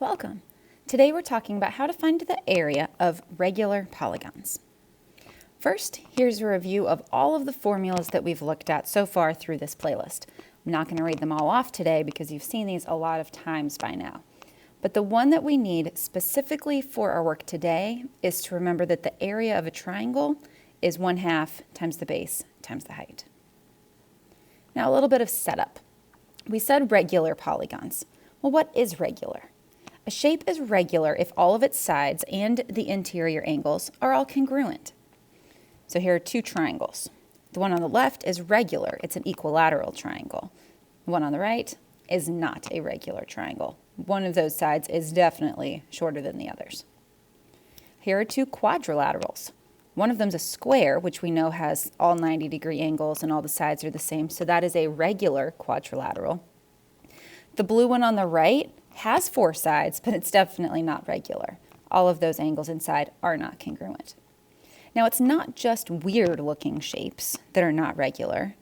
Welcome. Today we're talking about how to find the area of regular polygons. First, here's a review of all of the formulas that we've looked at so far through this playlist. I'm not going to read them all off today because you've seen these a lot of times by now. But the one that we need specifically for our work today is to remember that the area of a triangle is 1/2 times the base times the height. Now a little bit of setup. We said regular polygons. Well, what is regular? A shape is regular if all of its sides and the interior angles are all congruent. So here are two triangles. The one on the left is regular. It's an equilateral triangle. The one on the right is not a regular triangle. One of those sides is definitely shorter than the others. Here are two quadrilaterals. One of them's a square, which we know has all 90-degree angles and all the sides are the same, so that is a regular quadrilateral. The blue one on the right has 4 sides, but it's definitely not regular. All of those angles inside are not congruent. Now, it's not just weird-looking shapes that are not regular.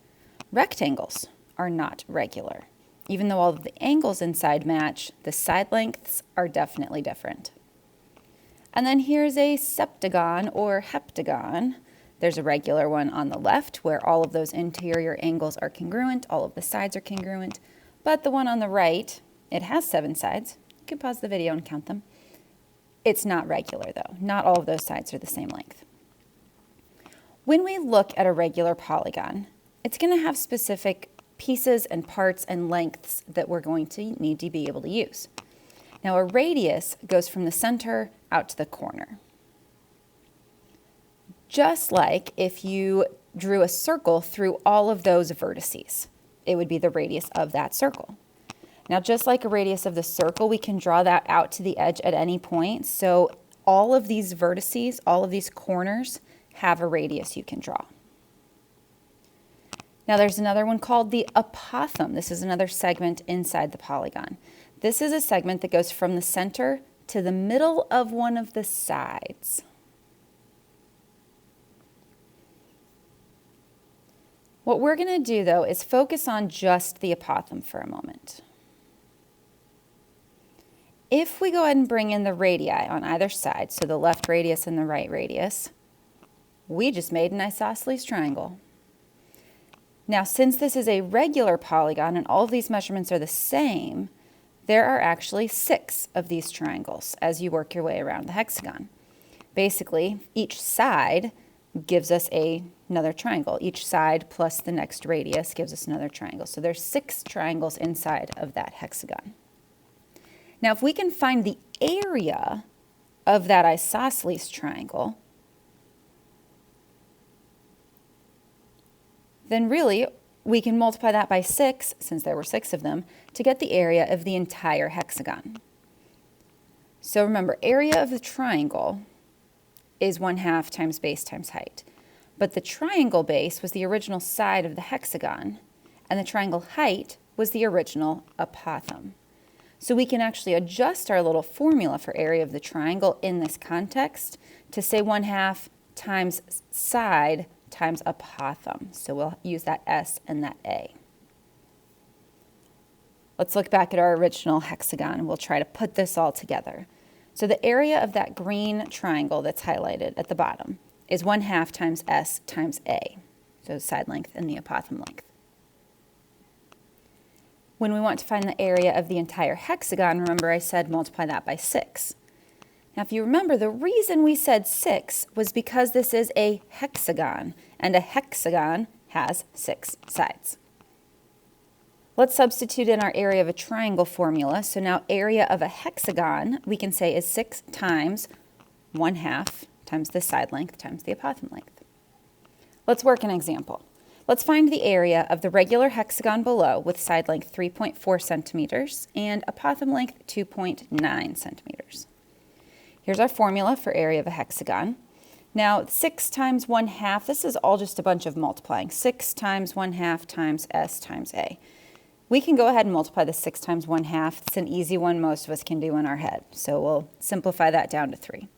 Rectangles are not regular. Even though all of the angles inside match, the side lengths are definitely different. And then here's a septagon or heptagon. There's a regular one on the left where all of those interior angles are congruent, all of the sides are congruent, but the one on the right, it has 7 sides. You can pause the video and count them. It's not regular though. Not all of those sides are the same length. When we look at a regular polygon, it's going to have specific pieces and parts and lengths that we're going to need to be able to use. Now a radius goes from the center out to the corner. Just like if you drew a circle through all of those vertices, it would be the radius of that circle. Now, just like a radius of the circle, we can draw that out to the edge at any point. So all of these vertices, all of these corners have a radius you can draw. Now there's another one called the apothem. This is another segment inside the polygon. This is a segment that goes from the center to the middle of one of the sides. What we're going to do, though, is focus on just the apothem for a moment. If we go ahead and bring in the radii on either side, so the left radius and the right radius, we just made an isosceles triangle. Now, since this is a regular polygon and all of these measurements are the same, there are actually 6 of these triangles as you work your way around the hexagon. Basically, each side gives us another triangle. Each side plus the next radius gives us another triangle. So there's 6 triangles inside of that hexagon. Now, if we can find the area of that isosceles triangle, then really we can multiply that by 6, since there were 6 of them, to get the area of the entire hexagon. So remember, area of the triangle is 1/2 times base times height. But the triangle base was the original side of the hexagon, and the triangle height was the original apothem. So we can actually adjust our little formula for area of the triangle in this context to say 1/2 times side times apothem. So we'll use that S and that A. Let's look back at our original hexagon and we'll try to put this all together. So the area of that green triangle that's highlighted at the bottom is 1/2 times S times A. So the side length and the apothem length. When we want to find the area of the entire hexagon, remember I said multiply that by 6. Now, if you remember, the reason we said 6 was because this is a hexagon, and a hexagon has 6 sides. Let's substitute in our area of a triangle formula. So now area of a hexagon, we can say is 6 times 1/2 times the side length times the apothem length. Let's work an example. Let's find the area of the regular hexagon below with side length 3.4 centimeters and apothem length 2.9 centimeters. Here's our formula for area of a hexagon. Now 6 times 1/2, this is all just a bunch of multiplying. 6 times 1/2 times S times A. We can go ahead and multiply the 6 times 1/2. It's an easy one most of us can do in our head. So we'll simplify that down to 3.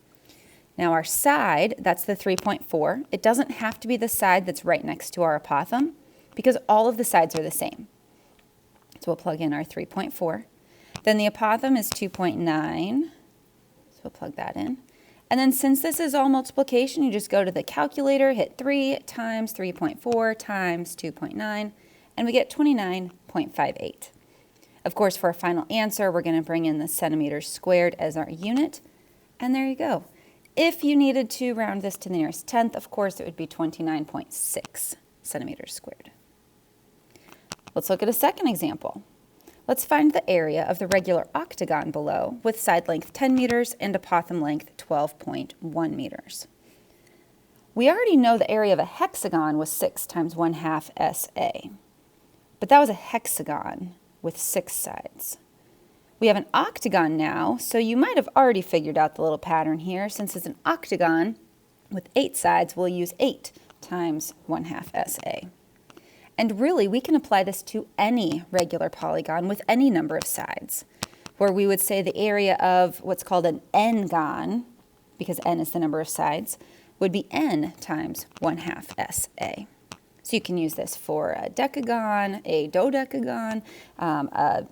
Now our side, that's the 3.4. It doesn't have to be the side that's right next to our apothem because all of the sides are the same. So we'll plug in our 3.4. Then the apothem is 2.9, so we'll plug that in. And then since this is all multiplication, you just go to the calculator, hit 3 times 3.4 times 2.9, and we get 29.58. Of course, for our final answer, we're going to bring in the centimeters squared as our unit, and there you go. If you needed to round this to the nearest tenth, of course, it would be 29.6 centimeters squared. Let's look at a second example. Let's find the area of the regular octagon below with side length 10 meters and apothem length 12.1 meters. We already know the area of a hexagon was 6 times 1/2 SA, but that was a hexagon with 6 sides. We have an octagon now, so you might have already figured out the little pattern here. Since it's an octagon with 8 sides, we'll use 8 times 1/2 SA. And really, we can apply this to any regular polygon with any number of sides, where we would say the area of what's called an n-gon, because n is the number of sides, would be n times 1/2 SA. So you can use this for a decagon, a dodecagon, a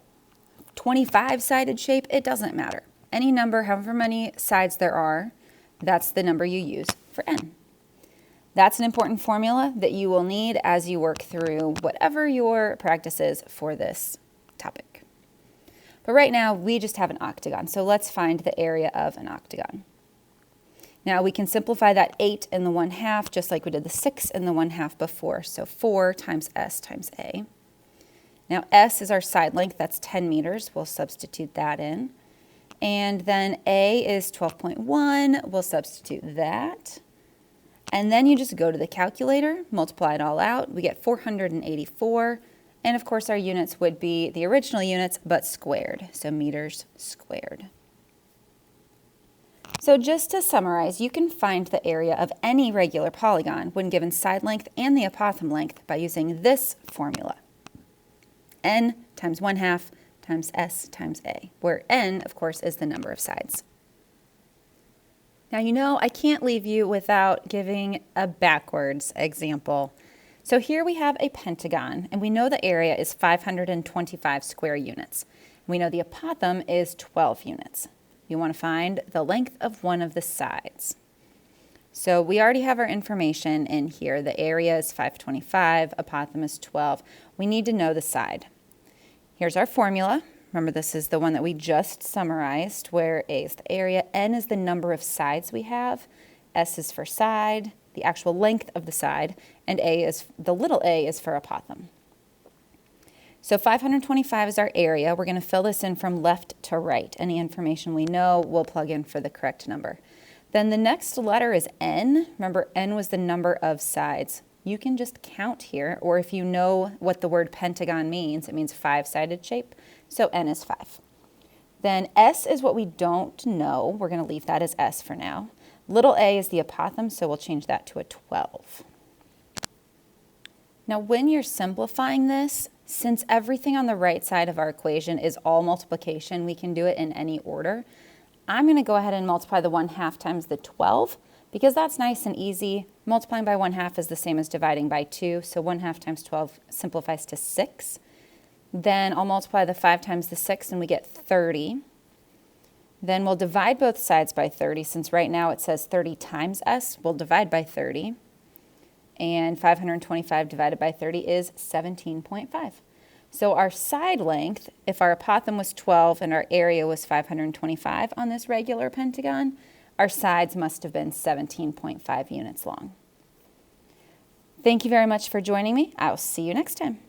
25-sided shape. It doesn't matter. Any number, however many sides there are, that's the number you use for n. That's an important formula that you will need as you work through whatever your practice is for this topic. But right now, we just have an octagon, so let's find the area of an octagon. Now we can simplify that 8 and the 1/2 just like we did the 6 and the 1/2 before, so 4 times S times A. Now S is our side length, that's 10 meters, we'll substitute that in. And then A is 12.1, we'll substitute that. And then you just go to the calculator, multiply it all out, we get 484, and of course our units would be the original units, but squared, so meters squared. So just to summarize, you can find the area of any regular polygon when given side length and the apothem length by using this formula. N times 1/2 times S times A, where N, of course, is the number of sides. Now, you know, I can't leave you without giving a backwards example. So here we have a pentagon, and we know the area is 525 square units. We know the apothem is 12 units. You want to find the length of one of the sides. So we already have our information in here. The area is 525, apothem is 12. We need to know the side. Here's our formula. Remember, this is the one that we just summarized, where A is the area, N is the number of sides we have, S is for side, the actual length of the side, and A is, the little a is for apothem. So 525 is our area. We're going to fill this in from left to right. Any information we know, we'll plug in for the correct number. Then the next letter is N. Remember, N was the number of sides. You can just count here, or if you know what the word pentagon means, it means 5-sided shape. So N is 5. Then S is what we don't know. We're going to leave that as S for now. Little a is the apothem, so we'll change that to a 12. Now, when you're simplifying this, since everything on the right side of our equation is all multiplication, we can do it in any order. I'm going to go ahead and multiply the 1/2 times the 12, because that's nice and easy. Multiplying by 1/2 is the same as dividing by 2, so 1/2 times 12 simplifies to 6. Then I'll multiply the 5 times the 6 and we get 30. Then we'll divide both sides by 30. Since right now it says 30 times S, we'll divide by 30. And 525 divided by 30 is 17.5. So our side length, if our apothem was 12 and our area was 525 on this regular pentagon, our sides must have been 17.5 units long. Thank you very much for joining me. I'll see you next time.